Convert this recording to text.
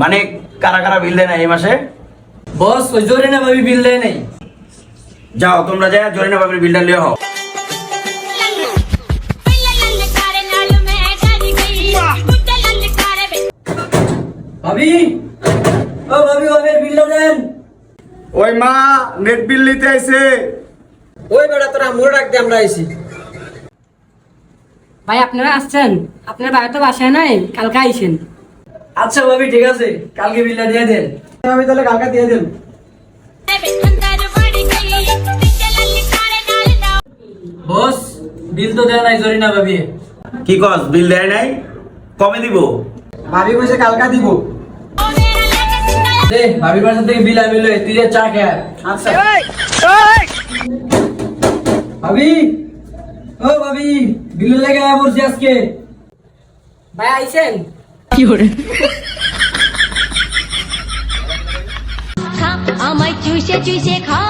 মানে কারা কারা বিল দেয় না এই মাসে? বস ওই জরিনা ভাবি বিল দেয় নাই। যাও তোমরা যাও জরিনা ভাবির বিলটা লিয়ে হও। ভাবি ও ভাবি ওদের বিলটা দেন। ওই মা নেট বিল নিতে আইছে। ওই বেটা তোরা মোড় রাখ দে, আমরা আইছি। ভাই আপনারা আসছেন? আপনার ভাই তো বাসায় নাই, কালকে আইসেন। আচ্ছা ভাবি ঠিক আছে, কালকে বিলটা দিয়ে দেন। আমি তাহলে কালকে দিয়ে দেন। বস বিল তো দেয় নাই জরিনা ভাবি। কি কস বিল দেয় নাই? কমে দিব? ভাবি কইছে কালকে দিব। দে ভাবির বাসা থেকে বিল আমি লই, তুই যা চা খা। আচ্ছা ভাবি ও ভাবি বিল লাগে বসে আজকে। ভাই আইসেন? আমায় চুষে চুষে খা।